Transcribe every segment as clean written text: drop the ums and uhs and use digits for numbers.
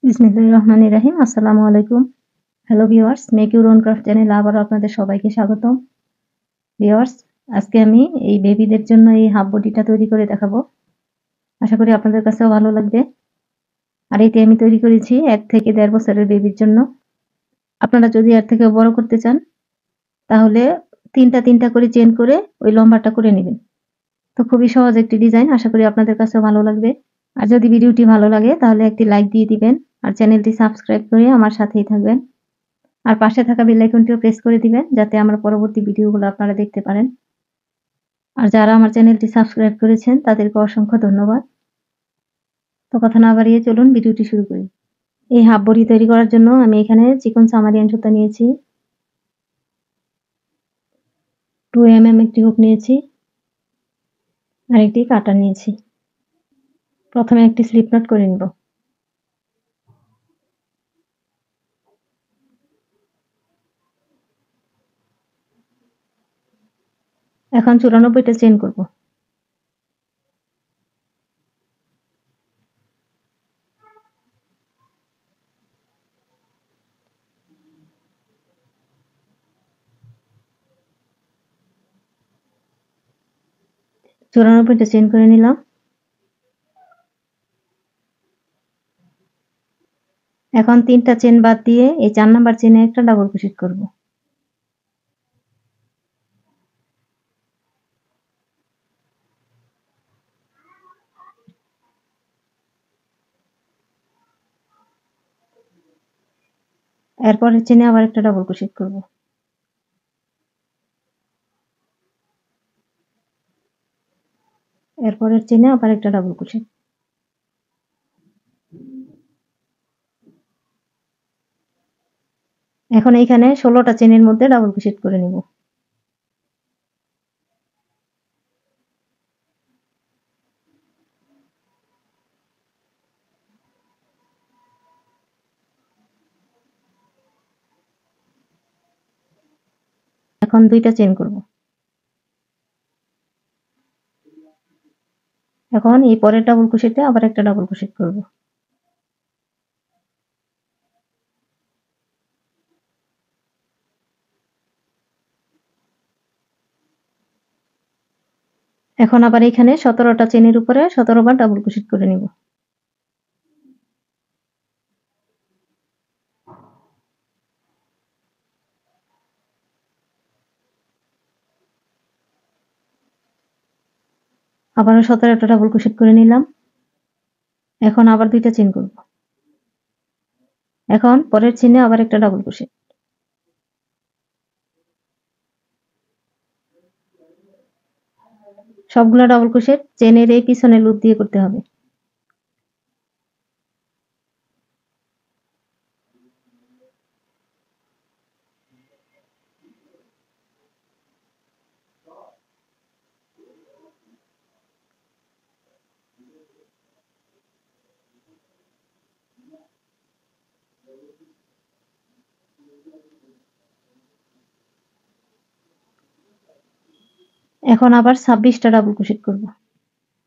বিসমিল্লাহির রহমানির রহিম। আসসালামু আলাইকুম। Hello viewers, make your own craft চ্যানেলে আবারও আপনাদের সবাইকে স্বাগতম। ভিউয়ার্স, আজকে আমি এই বেবিদের জন্য এই হাফ বডিটা তৈরি করে দেখাবো। আশা করি আপনাদের কাছেও ভালো লাগবে। আর এটি আমি তৈরি করেছি ১ থেকে ১.৫ বছরের বেবির জন্য। আপনারা যদি এর থেকেও বড় করতে চান তাহলে ৩টা করে চেইন করে ওই লম্বাটা করে নিবেন। তো খুবই সহজ একটি ডিজাইন, আশা করি আপনাদের কাছেও ভালো লাগবে। আর যদি ভিডিওটি ভালো লাগে তাহলে একটি লাইক দিয়ে দিবেন আর চ্যানেলটি সাবস্ক্রাইব করে আমার সাথেই থাকবেন। আর পাশে থাকা বেল আইকনটিও প্রেস করে দিবেন যাতে আমার পরবর্তী ভিডিওগুলো আপনারা দেখতে পারেন। আর যারা আমার চ্যানেলটি সাবস্ক্রাইব করেছেন তাদেরকে অসংখ্য ধন্যবাদ। তো কথা না বাড়িয়ে চলুন ভিডিওটি শুরু করি। এই হাফ বডি তৈরি করার জন্য আমি এখানে চিকন সামারিয়ান সুতা নিয়েছি, 2 mm একটি হুক নিয়েছি আর একটি কাটা নিয়েছি। প্রথমে একটি স্লিপ নট করে নিব। এখন 94টা চেইন করব। চেইন করে নিলাম। এখন 3টা চেইন বাদ দিয়ে এই 4 নাম্বার চেইনে একটা ডাবল ক্রোশেট করব। এরপরের চেইনে আবার একটা ডাবল ক্রোশেট করব। এরপরের চেইনে আবার একটা ডাবল ক্রোশেট। এখন এইখানে 16টা চেইনের মধ্যে ডাবল ক্রোশেট করে নিব। এখন 2টা চেইন করব। এখন এই পরের ডাবল ক্রোশেটে আবার একটা ডাবল ক্রোশেট করব। এখন আবার এখানে 17টা চেইনের উপরে 17 বার ডাবল ক্রোশেট করে নিব। আবারও 17টা ডাবল ক্রোশেট করে নিলাম। এখন আবার 2টা চেইন করব। এখন পরের চেইনে আবার একটা ডাবল ক্রোশেট। সবগুলা ডাবল ক্রোশেট চেইনের এই পিছনের লুপ দিয়ে করতে হবে। এখন আবার 26টা ডাবল ক্রোশেট করব।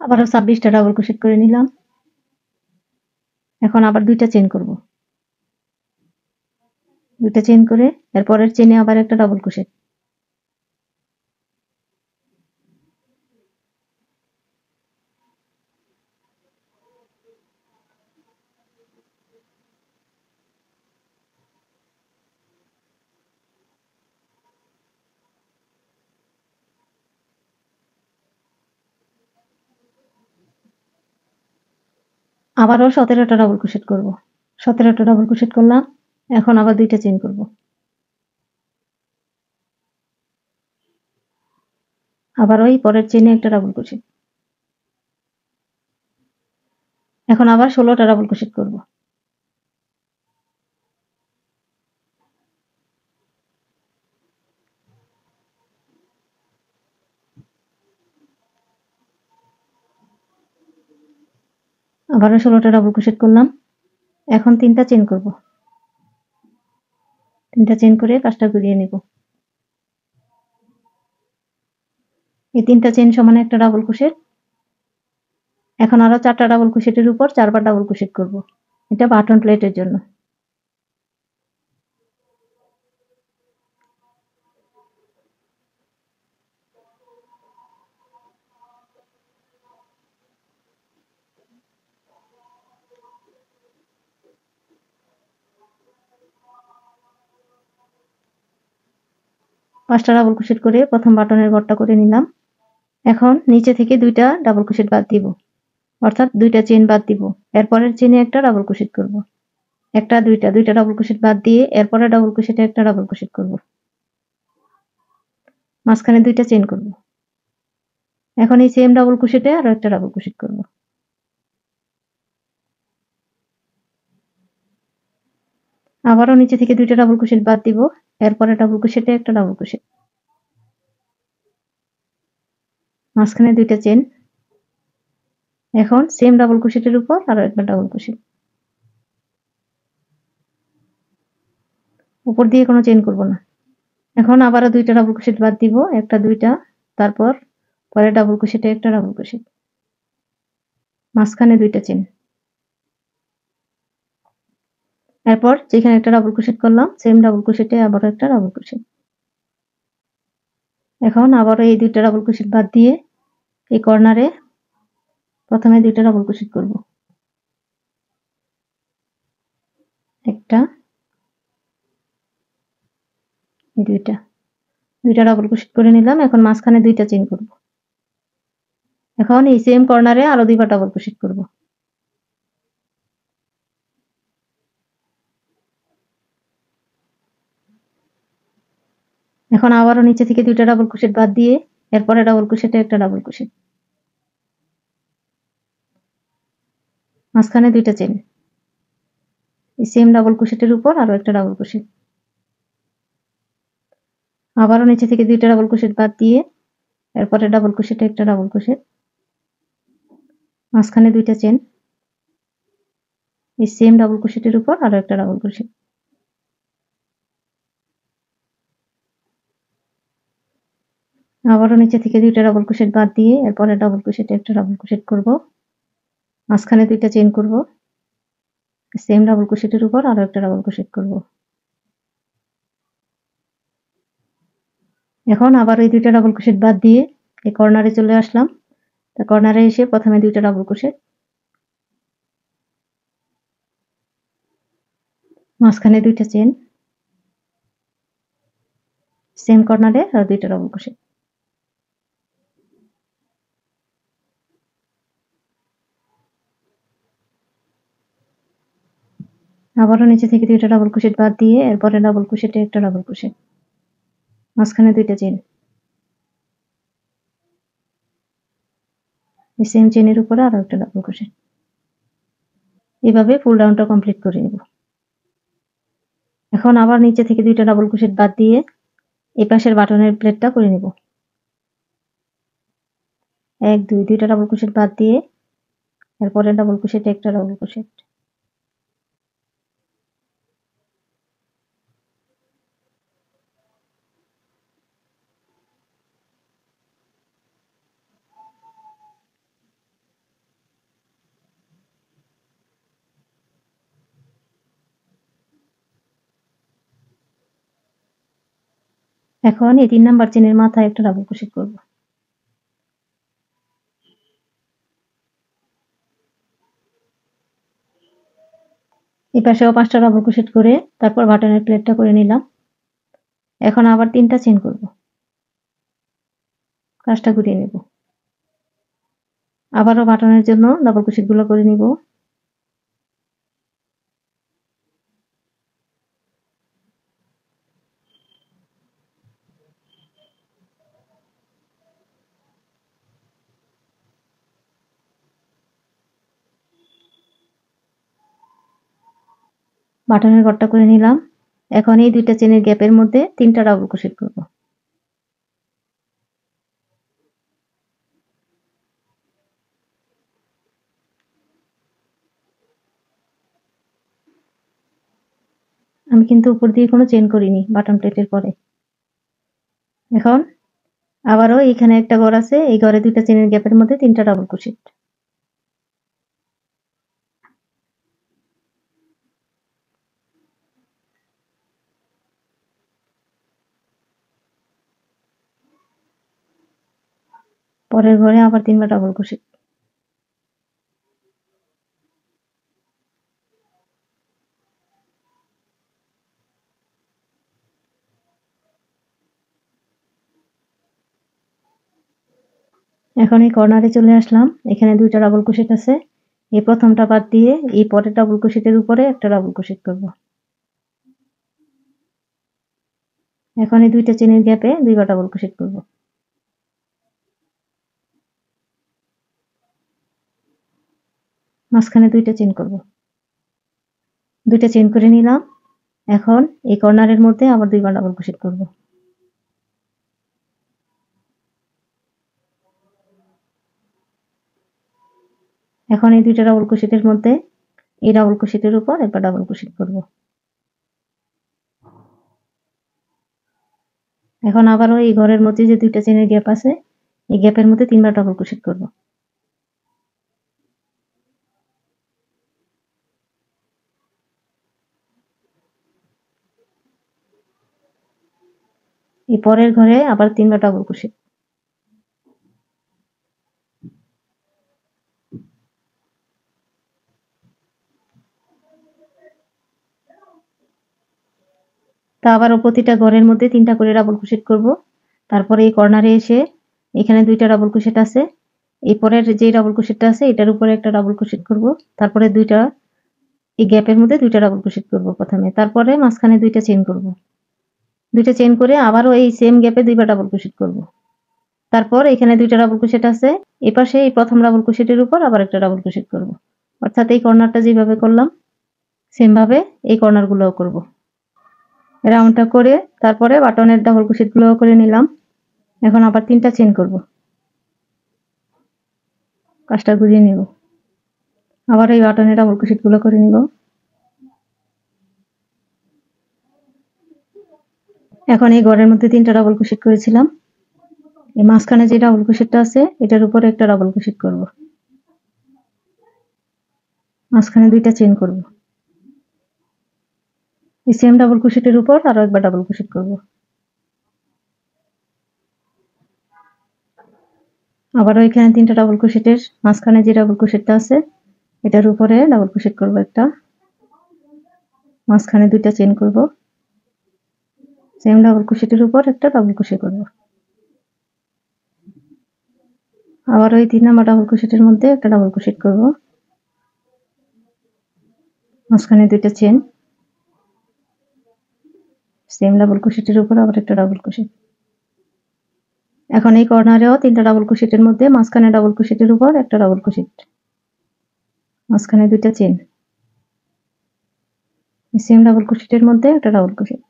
আবারও 26টা ডাবল ক্রোশেট করে নিলাম। এখন আবার 2টা চেইন করব। 2টা চেইন করে এর পরের চেইনে আবার একটা ডাবল ক্রোশেট। আবারও 17টা ডাবল ক্রোশেট করব। 17টা ডাবল ক্রোশেট করলাম। এখন আবার 2টা চেইন করব। আবার ওই পরের চেইনে একটা ডাবল ক্রোশেট। এখন আবার 16টা ডাবল ক্রোশেট করব। আবারও 16টা ডাবল ক্রোশেট করলাম। এখন 3টা চেইন করব। 3টা চেইন করে কাজটা ঘুরিয়ে নেব। এই 3টা চেইন সমানে একটা ডাবল ক্রোশেট। এখন আরো 4টা ডাবল ক্রোশেটের উপর 4 বার ডাবল ক্রোশেট করব। এটা বাটন প্লেটের জন্য। পাঁচটা ডাবল ক্রোশেট করে প্রথম বাটনের ঘরটা করে নিলাম। এখন নিচে থেকে দুইটা ডাবল ক্রোশেট বাদ দিব, অর্থাৎ দুইটা চেইন বাদ দিব। এরপরের চেইনে একটা ডাবল ক্রোশেট করব, একটা দুইটা ডাবল ক্রোশেট বাদ দিয়ে এরপরে ডাবল ক্রোশেটে একটা ডাবল ক্রোশেট করব, মাঝখানে দুইটা চেইন করব। এখন এই সেম ডাবল ক্রোশেটে আরো একটা ডাবল ক্রোশেট করব। আবারও নিচে থেকে দুইটা ডাবল ক্রোশেট বাদ দিব, এরপরে ডাবল ক্রোশেটে একটা ডাবল ক্রোশেট, মাঝখানে দুইটা চেইন। এখন সেম ডাবল ক্রোশেটের উপর আরো একটা ডাবল ক্রোশেট, উপর দিয়ে কোনো চেইন করব না। এখন আবারও দুইটা ডাবল ক্রোশেট বাদ দিব, একটা দুইটা, তারপর পরে ডাবল ক্রোশেটে একটা ডাবল ক্রোশেট, মাঝখানে দুইটা চেইন। এরপর যেখানে একটা ডাবল ক্রোশেট করলাম সেম ডাবল ক্রোশেটে আবারও একটা ডাবল ক্রোশেট। এখন আবারও এই দুইটা ডাবল ক্রোশেট বাদ দিয়ে এই কর্নারে প্রথমে দুইটা ডাবল ক্রোশেট করব, একটা, দুইটা, দুইটা ডাবল ক্রোশেট করে নিলাম। এখন মাঝখানে দুইটা চেইন করব। এখন এই সেম কর্নারে আরো দুইবার ডাবল ক্রোশেট করব। এখন আবারও নিচে থেকে দুইটা ডাবল ক্রোশেট বাদ দিয়ে এরপরে ডাবল ক্রোশেটে একটা ডাবল ক্রোশেট, মাঝখানে দুইটা চেইন। এই সেম ডাবল ক্রোশেটের উপর আরো একটা ডাবল ক্রোশেট, আবারও নিচে থেকে দুইটা ডাবল ক্রোশেট বাদ দিয়ে এরপরে ডাবল ক্রোশেটে একটা ডাবল ক্রোশেট, মাঝখানে দুইটা চেইন। এই সেম ডাবল ক্রোশেটের উপর আরো একটা ডাবল ক্রোশেট, আবারও নিচে থেকে দুইটা ডাবল ক্রোশেট বাদ দিয়ে এরপরে ডাবল ক্রোশেটে একটা ডাবল ক্রোশেট করব, মাঝখানে দুইটা চেইন করব, সেম ডাবল ক্রোশেটের উপর আরো একটা ডাবল ক্রোশেট করব। এখন আবার এই দুইটা ডাবল ক্রোশেট বাদ দিয়ে এই কর্নারে চলে আসলাম। কর্নারে এসে প্রথমে দুইটা ডাবল ক্রোশেট, মাঝখানে দুইটা চেইন, সেম কর্নারে আর দুইটা ডাবল ক্রোশেট। আবারও নিচে থেকে দুইটা ডাবল ক্রোশেট বাদ দিয়ে এরপরে ডাবল ক্রোশেটে একটা ডাবল ক্রোশেট, মাঝখানে দুইটা চেইন। এই সেম চেইনের উপরে আরো একটা ডাবল ক্রোশেট। এভাবে ফুল রাউন্ডটা কমপ্লিট করে নেব। এখন আবার নিচে থেকে দুইটা ডাবল ক্রোশেট বাদ দিয়ে এই পাশের বাটনের প্লেটটা করে নেব। এক দুই, দুইটা ডাবল ক্রোশেট বাদ দিয়ে এরপরে ডাবল ক্রোশেটে একটা ডাবল ক্রোশেট। এখন এই 3 নাম্বার চেইনের মাথায় একটা ডাবল ক্রোশেট করব। এই পাশেও 5টা ডাবল ক্রোশেট করে তারপর বাটনের প্লেটটা করে নিলাম। এখন আবার 3টা চেইন করব, কাজটা ঘুরিয়ে নেব। আবারও বাটনের জন্য ডাবল ক্রোশেট গুলো করে নিব। বাটনের ঘরটা করে নিলাম। এখন এই দুইটা চেইনের গ্যাপের মধ্যে 3টা ডাবল ক্রোশেট করব। আমি কিন্তু উপর দিয়ে কোনো চেইন করিনি বাটন প্লেটের পরে। এখন আবারও এখানে একটা ঘর আছে, এই ঘরে দুইটা চেইনের গ্যাপের মধ্যে 3টা ডাবল ক্রোশেট। পরের ঘরে আবার 3 বার ডাবল ক্রোশেট। এখন এই কর্নারে চলে আসলাম, এখানে 2টা ডাবল ক্রোশেট আছে, এই প্রথমটা বাদ দিয়ে এই পরের ডাবল ক্রোশেটের উপরে একটা ডাবল ক্রোশেট করব। এখন এই 2টা চেনের গ্যাপে 2বার ডাবল ক্রোশেট করব। মাঝখানে 2টা চেন করব। 2টা চেন করে নিলাম। এখন এই কর্নারের মধ্যে আবার 2বার ডাবল ক্রোশেট করব। এখন এই 2টা ডাবল ক্রোশেটের মধ্যে এই ডাবল ক্রোশেটের উপর একবার ডাবল ক্রোশেট করব। এখন আবারও এই ঘরের মধ্যে যে 2টা চেনের গ্যাপ আছে, এই গ্যাপের মধ্যে 3বার ডাবল ক্রোশেট করব। এই পরের ঘরে আবার 3বার ডাবল ক্রোশেট। তা আবারও প্রতিটা ঘরের মধ্যে 3টা করে ডাবল ক্রোশেট করব। তারপরে এই কর্নারে এসে এখানে 2টা ডাবল ক্রোশেট আছে, এই পরের যে ডাবল ক্রোশেটটা আছে এটার উপরে একটা ডাবল ক্রোশেট করব। তারপরে 2টা এই গ্যাপের মধ্যে 2টা ডাবল ক্রোশেট করব প্রথমে, তারপরে মাঝখানে 2টা চেইন করব। 2টা চেইন করে আবারও এই সেম গ্যাপে 2বার ডাবল ক্রোশেট করব। তারপর এখানে 2টা ডাবল ক্রোশেট আছে, এপাশে এই প্রথম ডাবল ক্রোশেটের উপর আবার একটা ডাবল ক্রোশেট করব। অর্থাৎ এই কর্নারটা যেভাবে করলাম সেম ভাবে এই কর্নারগুলোও করব। রাউন্ডটা করে তারপরে বাটনের ডাবল ক্রোশেটগুলো করে নিলাম। এখন আবার 3টা চেইন করব। কাজটা ঘুরিয়ে নিব। আবার এই বাটনের ডাবল ক্রোশেটগুলো করে নিব। এখন এই ঘরের মধ্যে 3টা ডাবল ক্রোশেট করেছিলাম, এই মাঝখানে যে ডাবল ক্রোশেটটা আছে এটার উপরে একটা ডাবল ক্রোশেট করব। মাঝখানে 2টা চেইন করব। এই সেম ডাবল ক্রোশেটের উপর আরো একবার ডাবল ক্রোশেট করব। আবারও এখানে 3টা ডাবল ক্রোশেটের মাঝখানে যে ডাবল ক্রোশেটটা আছে এটার উপরে ডাবল ক্রোশেট করব একটা, মাঝখানে 2টা চেইন করব, সেম ডাবল ক্রোশেটের উপর একটা ডাবল ক্রোশেট করব। আবার ওই 3 নাম্বার ডাবল ক্রোশেটের মধ্যে একটা ডাবল ক্রোশেট করব, মাঝখানে 2টা চেইন, সেম ডাবল ক্রোশেটের উপর আবার একটা ডাবল ক্রোশেট। এখন এই কর্নারেও 3টা ডাবল ক্রোশেটের মধ্যে মাঝখানে ডাবল ক্রোশেটের উপর একটা ডাবল ক্রোশেট, মাঝখানে 2টা চেইন, সেম ডাবল ক্রোশেটের মধ্যে একটা ডাবল ক্রোশেট।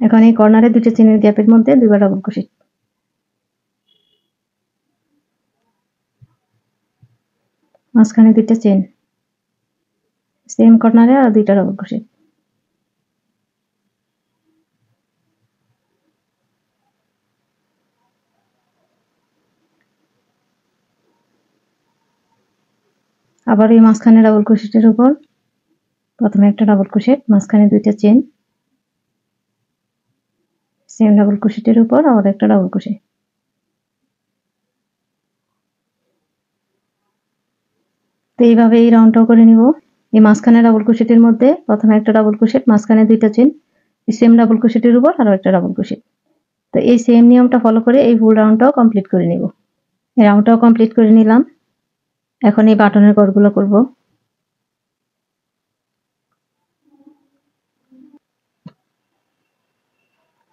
এখন এই কর্নারে 2টা চেইনের গ্যাপের মধ্যে 2বার ডাবল ক্রোশেট। মাঝখানে 2টা চেইন, সেম কর্নারে আর 2টা ডাবল ক্রোশেট। আবার এই মাঝখানে ডাবল ক্রোশেটের উপর প্রথমে একটা ডাবল ক্রোশেট, মাঝখানে 2টা চেইন, সেম ডাবল ক্রোশেটের উপর আবার একটা ডাবল ক্রোশেট। তো এইভাবে এই রাউন্ডটাও করে নিব। এই মাঝখানে ডাবল ক্রোশেটের মধ্যে প্রথমে একটা ডাবল ক্রোশেট, মাঝখানে 2টা চেইন, সেম ডাবল ক্রোশেটের উপর আরো একটা ডাবল ক্রোশেট। তো এই সেম নিয়মটা ফলো করে এই ফুল রাউন্ডটাও কমপ্লিট করে নিব। এই রাউন্ডটাও কমপ্লিট করে নিলাম। এখন এই বাটনের ঘরগুলো করব।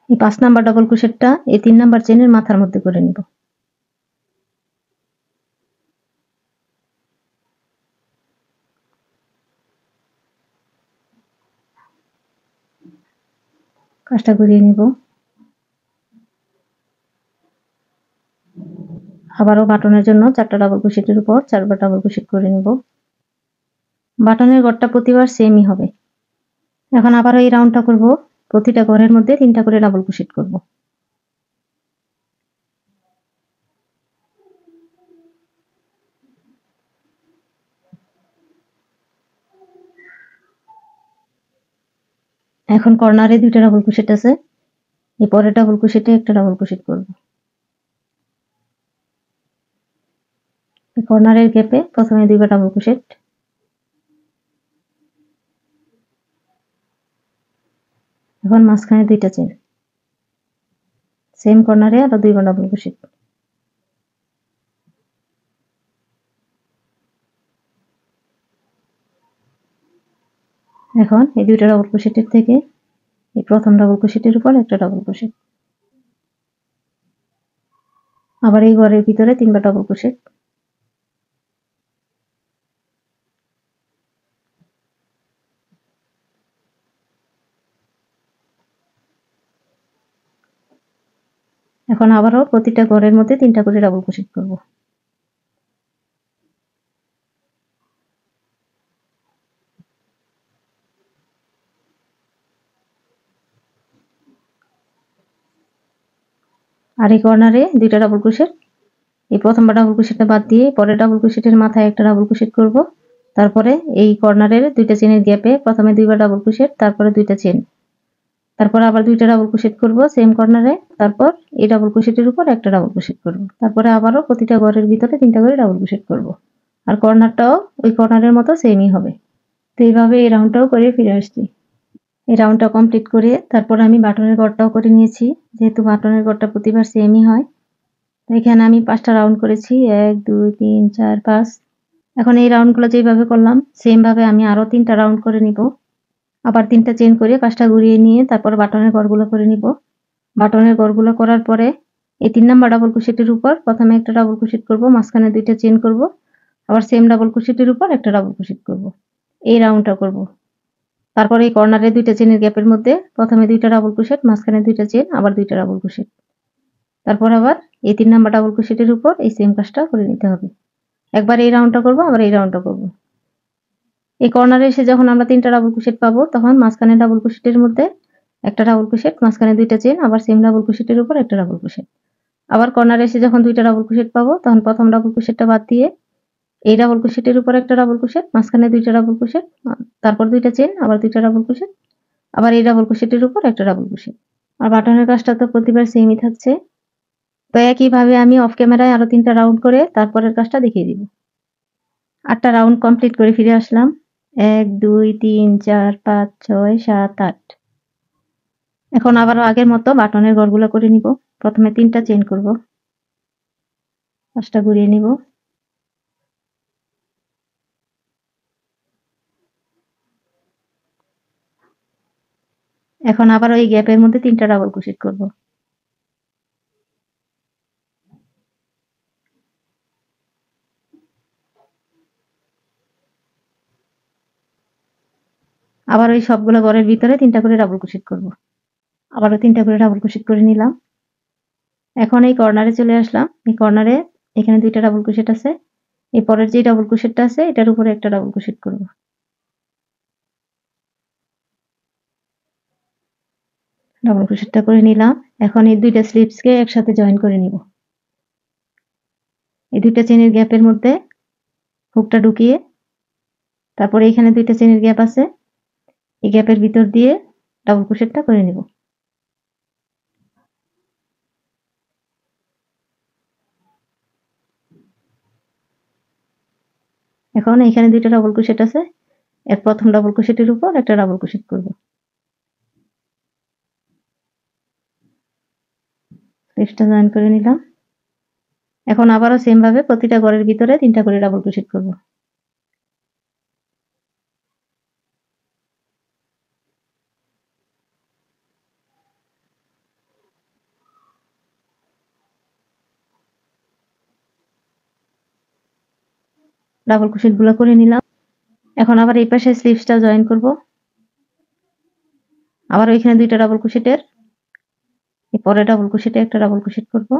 এই 5 নাম্বার ডাবল ক্রোশেটটা এই 3 নাম্বার চেইনের মাথার মধ্যে করে নিব। কাজটা ঘুরিয়ে নিব। আবারও বাটনের জন্য 4টা ডাবল ক্রোশেটের উপর 4বার ডাবল ক্রোশেট করে নিব। বাটনের ঘরটা প্রতিবার সেমই হবে। এখন আবারও এই রাউন্ডটা করব, প্রতিটা ঘরের মধ্যে 3টা করে ডাবল ক্রোশেট করব। এখন কর্নারে 2টা ডাবল ক্রোশেট আছে, এই পরের ডাবল ক্রোশেটে একটা ডাবল ক্রোশেট করব। কর্নারের গ্যাপে প্রথমে দুইবার ডাবল ক্রোশেট, এখন মাঝখানে দুইটা চেন, সেম কর্নারে আরো দুইবার ডাবল ক্রোশেট। এখন এই দুইটা ডাবল ক্রোশেটের থেকে এই প্রথম ডাবল ক্রোশেটের উপর একটা ডাবল ক্রোশেট, আবার এই ঘরের ভিতরে তিনবার ডাবল ক্রোশেট, এখন আবারও প্রতিটা ঘরের মধ্যে তিনটা করে ডাবল ক্রোশেট করব। আর এই কর্নারে দুইটা ডাবল ক্রোশেট, এই প্রথমবার ডাবল ক্রোশেটটা বাদ দিয়ে পরের ডাবল ক্রোশেটের মাথায় একটা ডাবল ক্রোশেট করব। তারপরে এই কর্নারের দুইটা চেনের গ্যাপে প্রথমে দুইবার ডাবল ক্রোশেট, তারপরে দুইটা চেন, তারপর আবার দুইটা ডাবল ক্রোশেট করব সেম কর্নারে, তারপর এই ডাবল ক্রোশেটের উপর একটা ডাবল ক্রোশেট করব, তারপরে আবারও প্রতিটা ঘরের ভিতরে তিনটা করে ডাবল ক্রোশেট করব। আর কর্নারটাও ওই কর্নারের মতো সেমই হবে। তো এইভাবে এই রাউন্ডটাও করে ফিরে আসছি। এই রাউন্ডটা কমপ্লিট করে তারপর আমি বাটনের ঘরটাও করে নিয়েছি, যেহেতু বাটনের ঘরটা প্রতিবার সেমই হয়। তো এখানে আমি 5টা রাউন্ড করেছি, 1 2 3 4 5। এখন এই রাউন্ডগুলো যেভাবে করলাম সেম ভাবে আমি আরো 3টা রাউন্ড করে নিব, আবার 3টা চেন করে কাজটা ঘুরিয়ে নিয়ে তারপর বাটনের ঘরগুলো করে নিব। বাটনের ঘরগুলো করার পরে এই 3 নাম্বার ডাবল ক্রোশেটের উপর প্রথমে একটা ডাবল ক্রোশেট করব, মাঝখানে দুইটা চেন করব, আবার সেম ডাবল ক্রোশেটের উপর একটা ডাবল ক্রোশেট করব। এই রাউন্ডটা করব। তারপর এই কর্নারে দুইটা চেনের গ্যাপের মধ্যে প্রথমে দুইটা ডাবল ক্রোশেট, মাঝখানে দুইটা চেন, আবার দুইটা ডাবল ক্রোশেট, তারপর আবার এই 3 নাম্বার ডাবল ক্রোশেটের উপর এই সেম কাজটা করে নিতে হবে। একবার এই রাউন্ডটা করব, আবার এই রাউন্ডটা করব। এই কর্নারে এসে যখন আমরা 3টা ডাবল ক্রোশেট পাবো তখন মাঝখানে ডাবল ক্রোশেটের মধ্যে একটা ডাবল ক্রোশেট, মাঝখানে দুইটা চেন, আবার সেম ডাবল ক্রোশেটের উপর একটা ডাবল ক্রোশেট। আবার কর্নারে এসে যখন দুইটা ডাবল ক্রোশেট পাবো তখন প্রথম ডাবল ক্রোশেটটা বাদ দিয়ে এই ডাবল ক্রোশেটের উপর একটা ডাবল ক্রোশেট, মাঝখানে দুইটা ডাবল ক্রোশেট, তারপর দুইটা চেন, আবার দুইটা ডাবল ক্রোশেট, আবার এই ডাবল ক্রোশেটের উপর একটা ডাবল ক্রোশেট। আর বাটনের কাজটা তো প্রতিবার সেমই থাকছে। তো একইভাবে আমি অফ ক্যামেরায় আরো 3টা রাউন্ড করে তারপরের কাজটা দেখিয়ে দিব। 8টা রাউন্ড কমপ্লিট করে ফিরে আসলাম। 1 2 3 4 5 6 7 8। এখন আবারও আগের মতো বাটনের ঘরগুলো করে নিব। প্রথমে 3টা চেন করব, কাজটা ঘুরিয়ে নিব, এখন আবার ওই গ্যাপের মধ্যে 3টা ডাবল ক্রোশেট করব। আবার ওই সবগুলো ঘরের ভিতরে 3টা করে ডাবল ক্রোশেট করব। আবারও 3টা করে ডাবল ক্রোশেট করে নিলাম। এখন এই কর্নারে চলে আসলাম। এই কর্নারে এখানে 2টা ডাবল ক্রোশেট আছে, এই পরের যে ডাবল ক্রোশেটটা আছে এটার উপরে একটা ডাবল ক্রোশেট করব। ডাবল ক্রোশেটটা করে নিলাম। এখন এই দুইটা স্লিপসকে একসাথে জয়েন করে নিব। এই দুইটা চেনের গ্যাপের মধ্যে হুকটা ঢুকিয়ে তারপরে এখানে দুইটা চেনের গ্যাপ আছে, এই গ্যাপের ভিতর দিয়ে ডাবল ক্রোশেটটা করে নিব। এখন এখানে দুইটা ডাবল ক্রোশেট আছে, এর প্রথম ডাবল ক্রোশেটের উপর একটা ডাবল ক্রোশেট করব। স্লিপসটা জয়েন করে নিলাম। এখন আবারও সেম ভাবে প্রতিটা ঘরের ভিতরে 3টা করে ডাবল ক্রোশেট করব। ডাবল ক্রোশেট গুলো করে নিলাম। এখন আবার এই পাশে স্লিপসটা জয়েন করব। আবার ওইখানে দুইটা ডাবল ক্রোশেটের এই পরে ডাবল ক্রোশেটে একটা ডাবল ক্রোশেট করব।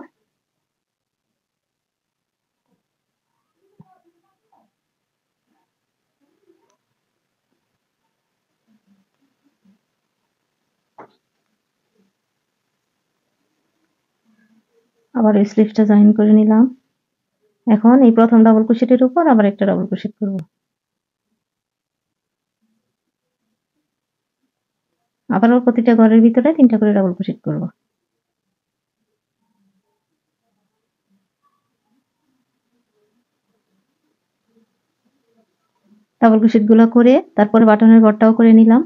আবার এই স্লিপসটা জয়েন করে নিলাম। এখন এই প্রথম ডাবল ক্রোশেটের উপর আবার একটা ডাবল ক্রোশেট করব। আবারও প্রতিটা ঘরের ভিতরে 3টা করে ডাবল ক্রোশেট করব। ডাবল ক্রোশেট গুলো করে তারপরে বাটনের ঘরটাও করে নিলাম।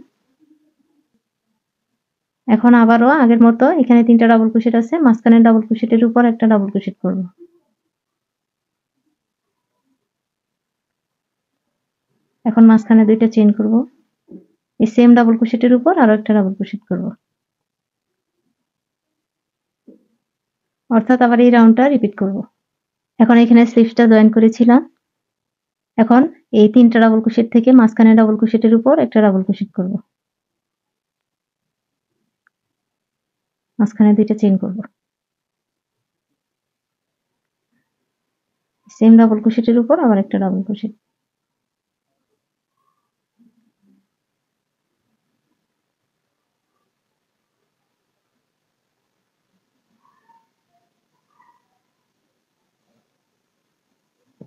এখন আবারও আগের মতো এখানে 3টা ডাবল ক্রোশেট আছে, মাঝখানে ডাবল ক্রোশেটের উপর একটা ডাবল ক্রোশেট করব। এখন মাঝখানে 2টা চেইন করব। এই সেম ডাবল ক্রোশেটের উপর আরো একটা ডাবল ক্রোশেট করব, অর্থাৎ আবার এই রাউন্ডটা রিপিট করব। এখন এখানে স্লিভসটা জয়েন করেছিলাম। এখন এই 3টা ডাবল ক্রোশেট থেকে মাঝখানে ডাবল ক্রোশেটের উপর একটা ডাবল ক্রোশেট করব, মাঝখানে 2টা চেইন করব। সেম ডাবল ক্রোশেটের উপর আবার একটা ডাবল ক্রোশেট।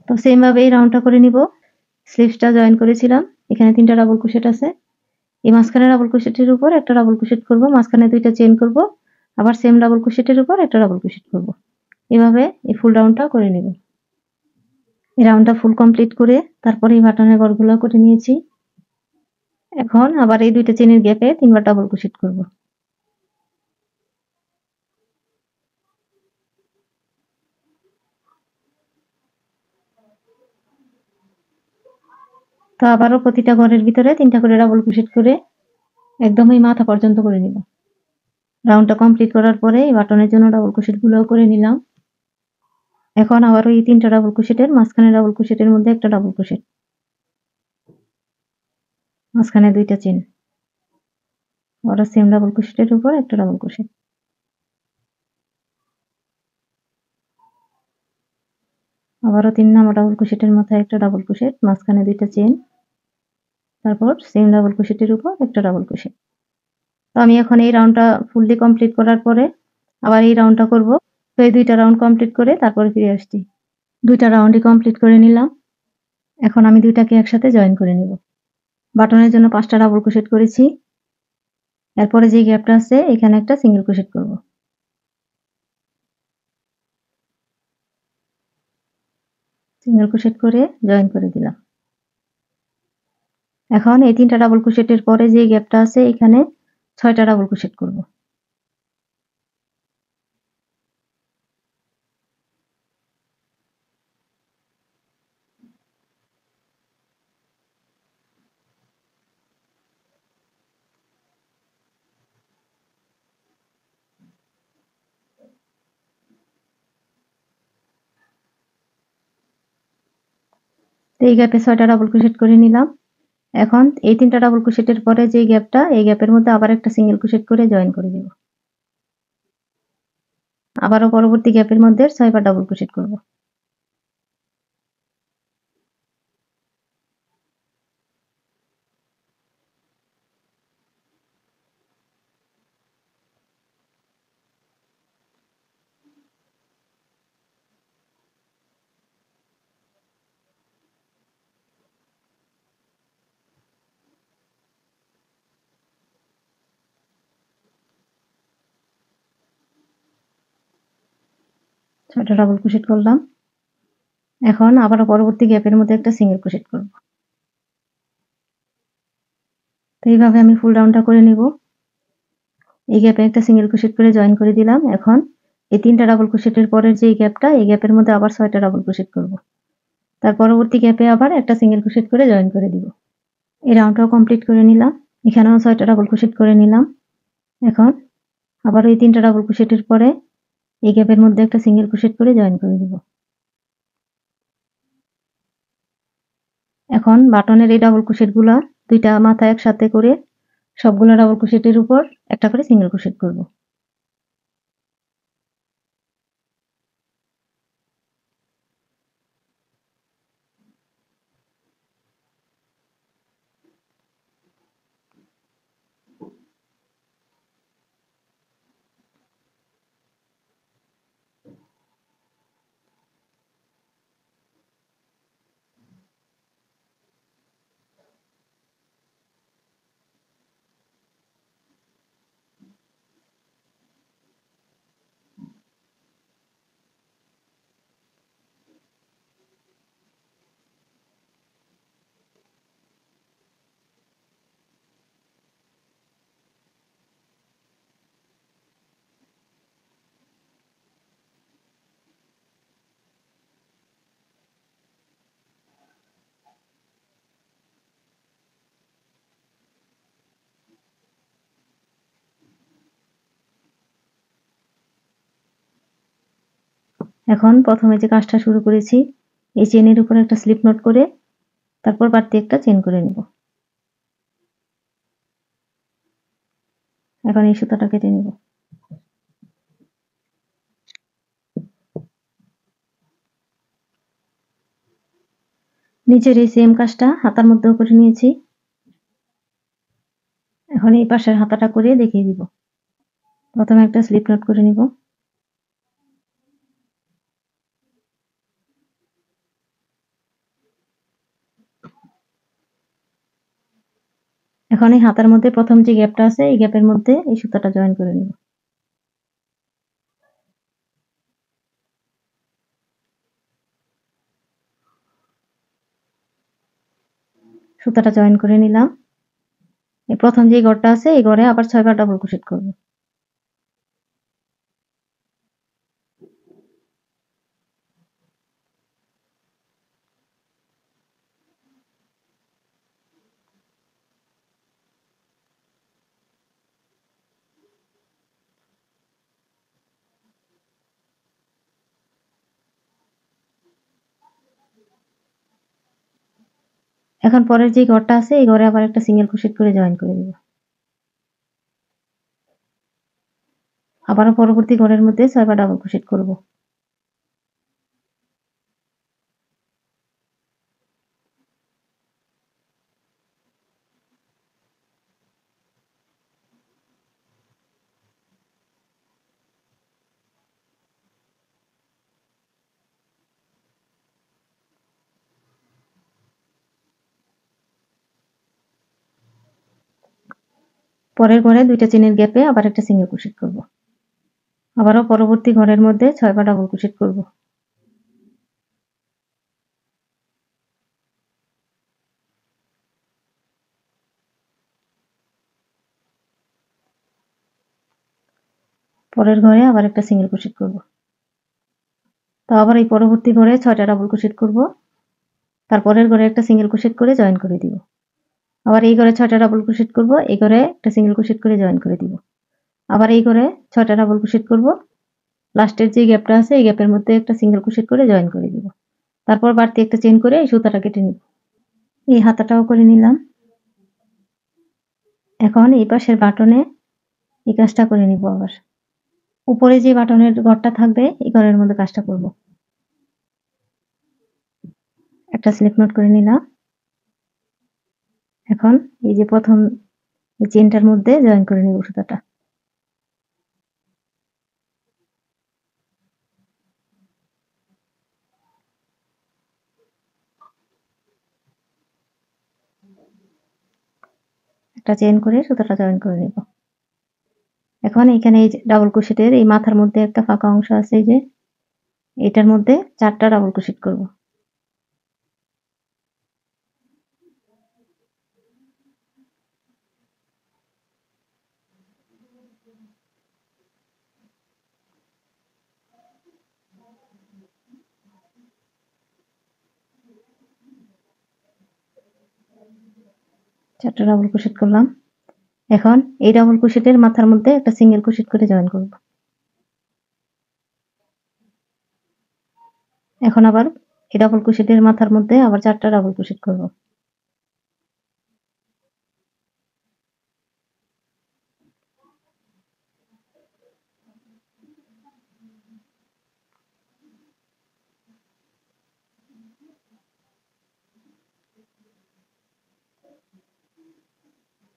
তো সেম ভাবে এই রাউন্ডটা করে নিব। স্লিভসটা জয়েন করেছিলাম, এখানে 3টা ডাবল ক্রোশেট আছে। এই মাঝখানে ডাবল ক্রোশেটের উপর একটা ডাবল ক্রোশেট করব, মাঝখানে 2টা চেইন করব, আবার সেম ডাবল ক্রোশেটের উপর একটা ডাবল ক্রোশেট করব। এভাবে এই ফুল রাউন্ডটা করে নেব। এই রাউন্ডটা ফুল কমপ্লিট করে তারপরে এই বাটনের ঘরগুলো করে নিয়েছি। এখন আবার এই 2টা চেইনের গ্যাপে 3বার ডাবল ক্রোশেট করব। তো আবারও প্রতিটা ঘরের ভিতরে 3টা করে ডাবল ক্রোশেট করে একদম এই মাথা পর্যন্ত করে নিব। রাউন্ডটা কমপ্লিট করার পরে এই বাটনের জন্য ডাবল ক্রোশেট গুলো করে নিলাম। এখন আবারও এই 3টা ডাবল ক্রোশেটের মাঝখানে ডাবল ক্রোশেটের মধ্যে একটা ডাবল ক্রোশেট, মাঝখানে 2টা চেইন, আবার সেম ডাবল ক্রোশেটের উপর একটা ডাবল ক্রোশেট। আবারও 3 নম্বর ডাবল ক্রোশেটের মাথায় একটা ডাবল ক্রোশেট, মাঝখানে 2টা চেইন, তারপর সেম ডাবল ক্রোশেটের উপর একটা ডাবল ক্রোশেট। তো আমি এখন এই রাউন্ডটা ফুললি কমপ্লিট করার পরে আবার এই রাউন্ডটা করব। তো এই 2টা রাউন্ড কমপ্লিট করে তারপরে ফিরে আসছি। 2টা রাউন্ডই কমপ্লিট করে নিলাম। এখন আমি 2টাকে একসাথে জয়েন করে নিব। বাটনের জন্য 5টা ডাবল ক্রোশেট করেছি। এরপরে যে গ্যাপটা আছে এখানে একটা সিঙ্গেল ক্রোশেট করব। সিঙ্গেল ক্রোশেট করে জয়েন করে দিলাম। এখন এই 3টা ডাবল ক্রোশেটের পরে যে গ্যাপটা আছে এখানে 6টা ডাবল ক্রোশেট করব। এই গ্যাপে 6টা ডাবল ক্রোশেট করে নিলাম। এখন এই 3টা ডাবল ক্রোশেটের পরে যে গ্যাপটা এই গ্যাপের মধ্যে আবার একটা সিঙ্গেল ক্রোশেট করে জয়েন করে দেব। আবারও পরবর্তী গ্যাপের মধ্যে 6বার ডাবল ক্রোশেট করব। ছয়টা ডাবল ক্রোশেট করলাম। এখন আবারও পরবর্তী গ্যাপের মধ্যে একটা সিঙ্গেল ক্রোশেট করব। তো এইভাবে আমি ফুল রাউন্ডটা করে নিব। এই গ্যাপে একটা সিঙ্গেল ক্রোশেট করে জয়েন করে দিলাম। এখন এই 3টা ডাবল ক্রোশেটের পরের যে গ্যাপটা এই গ্যাপের মধ্যে আবার 6টা ডাবল ক্রোশেট করব। তার পরবর্তী গ্যাপে আবার একটা সিঙ্গেল ক্রোশেট করে জয়েন করে দিব। এই রাউন্ডটাও কমপ্লিট করে নিলাম। এখানেও 6টা ডাবল ক্রোশেট করে নিলাম। এখন আবার এই 3টা ডাবল ক্রোশেটের পরে এই গ্যাপের মধ্যে একটা সিঙ্গেল ক্রোশেট করে জয়েন করে দিব। এখন বাটনের এই ডাবল ক্রোশেট গুলা 2টা মাথা একসাথে করে সবগুলো ডাবল ক্রোশেটের উপর একটা করে সিঙ্গেল ক্রোশেট করব। এখন প্রথমে যে কাজটা শুরু করেছি এই চেনের উপর একটা স্লিপ নট করে তারপর বাড়তি একটা চেন করে নিব। এখন এই সুতাটা কেটে নিব। নিচের এই সেম কাজটা হাতার মধ্যেও করে নিয়েছি। এখন এই পাশের হাতাটা করে দেখিয়ে দিব। প্রথমে একটা স্লিপ নট করে নিব। এখন এই হাতার মধ্যে প্রথম যে গ্যাপটা আছে এই গ্যাপের মধ্যে এই সুতাটা জয়েন করে নিব। সুতাটা জয়েন করে নিলাম। এই প্রথম যে ঘরটা আছে এই ঘরে আবার 6 বার ডাবল ক্রোশেট করব। এখন পরের যে ঘরটা আছে এই ঘরে আবার একটা সিঙ্গেল ক্রোশেট করে জয়েন করে দিব। আবারও পরবর্তী ঘরের মধ্যে 6 বার ডাবল ক্রোশেট করব। পরের ঘরে দুইটা চেনের গ্যাপে আবার একটা সিঙ্গেল ক্রোশেট করব। আবারও পরবর্তী ঘরের মধ্যে 6 বার ডাবল ক্রোশেট করব। পরের ঘরে আবার একটা সিঙ্গেল ক্রোশেট করব। তো আবার এই পরবর্তী ঘরে 6টা ডাবল ক্রোশেট করব। তারপরের ঘরে একটা সিঙ্গেল ক্রোশেট করে জয়েন করে দিব। আবার এই ঘরে 6টা ডাবল ক্রোশেট করব, এই ঘরে একটা সিঙ্গেল ক্রোশেট করে জয়েন করে দিব। আবার এই ঘরে 6টা ডাবল ক্রোশেট করব, লাস্টের যে গ্যাপটা আছে এই গ্যাপের মধ্যে একটা সিঙ্গেল ক্রোশেট করে জয়েন করে দিব। তারপর বাড়তি একটা চেন করে এই সুতাটা কেটে নিব। এই হাতাটাও করে নিলাম। এখন এই পাশের বাটনে এই কাজটা করে নিব। আবার উপরে যে বাটনের ঘরটা থাকবে এই ঘরের মধ্যে কাজটা করব। একটা স্লিপ নট করে নিলাম। এখন এই যে প্রথম এই চেনটার মধ্যে জয়েন করে নিব সুতাটা। একটা চেন করে সুতাটা জয়েন করে নিব। এখন এখানে এই ডাবল ক্রোশেটের এই মাথার মধ্যে একটা ফাঁকা অংশ আছে, এই যে এটার মধ্যে 4টা ডাবল ক্রোশেট করব। চারটা ডাবল ক্রোশেট করলাম। এখন এই ডাবল ক্রোশেটের মাথার মধ্যে একটা সিঙ্গেল ক্রোশেট করে জয়েন করব। এখন আবার এই ডাবল ক্রোশেটের মাথার মধ্যে আবার 4টা ডাবল ক্রোশেট করব।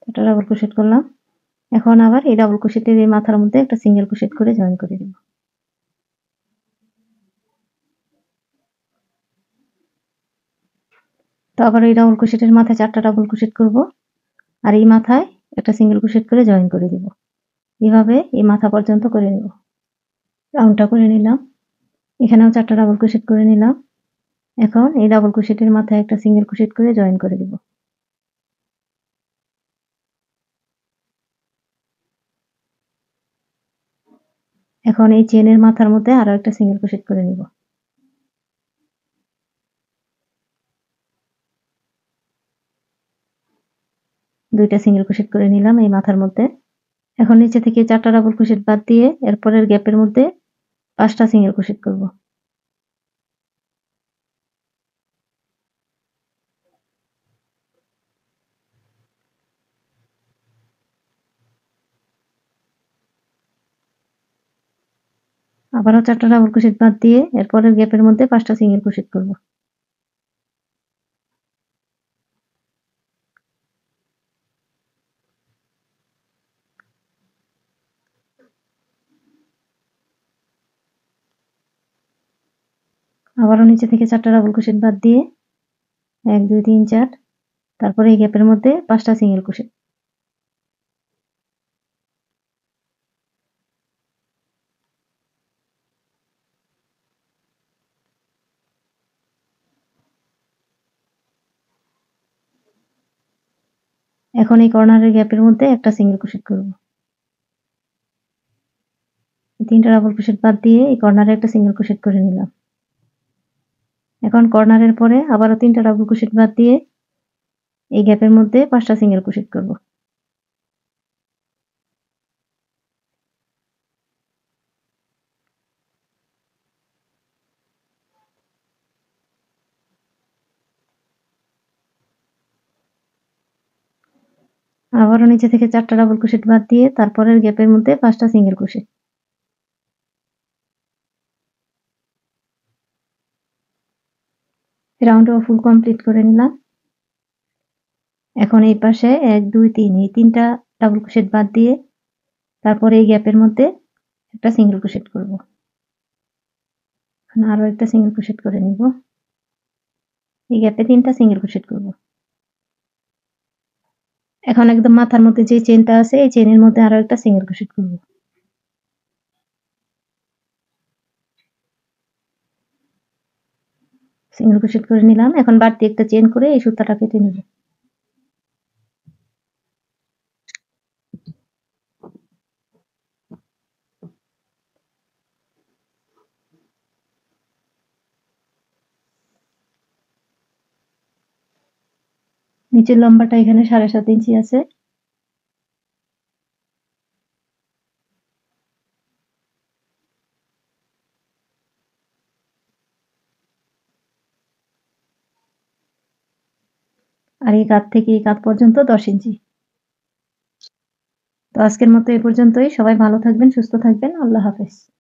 একটা ডাবল ক্রোশেট করলাম। এখন আবার এই ডাবল ক্রোশেটের এই মাথার মধ্যে একটা সিঙ্গেল ক্রোশেট করে জয়েন করে দিব। তো আবার এই ডাবল ক্রোশেটের মাথায় 4টা ডাবল ক্রোশেট করব, আর এই মাথায় একটা সিঙ্গেল ক্রোশেট করে জয়েন করে দিব। এভাবে এই মাথা পর্যন্ত করে নেব। রাউন্ডটা করে নিলাম। এখানেও 4টা ডাবল ক্রোশেট করে নিলাম। এখন এই ডাবল ক্রোশেটের মাথায় একটা সিঙ্গেল ক্রোশেট করে জয়েন করে দিব। এখন এই চেনের মাথার মধ্যে আরো একটা সিঙ্গেল ক্রোশেট করে নিব। দুইটা সিঙ্গেল ক্রোশেট করে নিলাম এই মাথার মধ্যে। এখন নিচে থেকে 4টা ডাবল ক্রোশেট বাদ দিয়ে এরপরের গ্যাপের মধ্যে 5টা সিঙ্গেল ক্রোশেট করব। আবারও 4টা ডাবল ক্রোশেট বাদ দিয়ে এরপরের গ্যাপের মধ্যে 5টা সিঙ্গেল ক্রোশেট করব। আবারও নিচে থেকে 4টা ডাবল ক্রোশেট বাদ দিয়ে 1 2 3 4 তারপরে এই গ্যাপের মধ্যে 5টা সিঙ্গেল ক্রোশেট। এখন এই কর্নারের গ্যাপের মধ্যে একটা সিঙ্গেল ক্রোশেট করব। 3টা ডাবল ক্রোশেট বাদ দিয়ে এই কর্নারে একটা সিঙ্গেল ক্রোশেট করে নিলাম। এখন কর্নারের পরে আবারও 3টা ডাবল ক্রোশেট বাদ দিয়ে এই গ্যাপের মধ্যে 5টা সিঙ্গেল ক্রোশেট করব। আবারও নিচে থেকে 4টা ডাবল ক্রোশেট বাদ দিয়ে তারপরের গ্যাপের মধ্যে 5টা সিঙ্গেল ক্রোশেট। রাউন্ডও ফুল কমপ্লিট করে নিলাম। এখন এই পাশে 1 2 3 এই 3টা ডাবল ক্রোশেট বাদ দিয়ে তারপরে এই গ্যাপের মধ্যে একটা সিঙ্গেল ক্রোশেট করব। এখন আরো একটা সিঙ্গেল ক্রোশেট করে নিব। এই গ্যাপে 3টা সিঙ্গেল ক্রোশেট করব। এখন একদম মাথার মধ্যে যে চেনটা আছে এই চেনের মধ্যে আরো একটা সিঙ্গেল ক্রোশেট করব। সিঙ্গেল ক্রোশেট করে নিলাম। এখন বাড়তি একটা চেন করে এই সুতাটা কেটে নিব। নিচের লম্বাটা এখানে 7.5 ইঞ্চি আছে। আর এই কাঁধ থেকে এই কাঁধ পর্যন্ত 10 ইঞ্চি। তো আজকের মতো এ পর্যন্তই। সবাই ভালো থাকবেন, সুস্থ থাকবেন। আল্লাহ হাফেজ।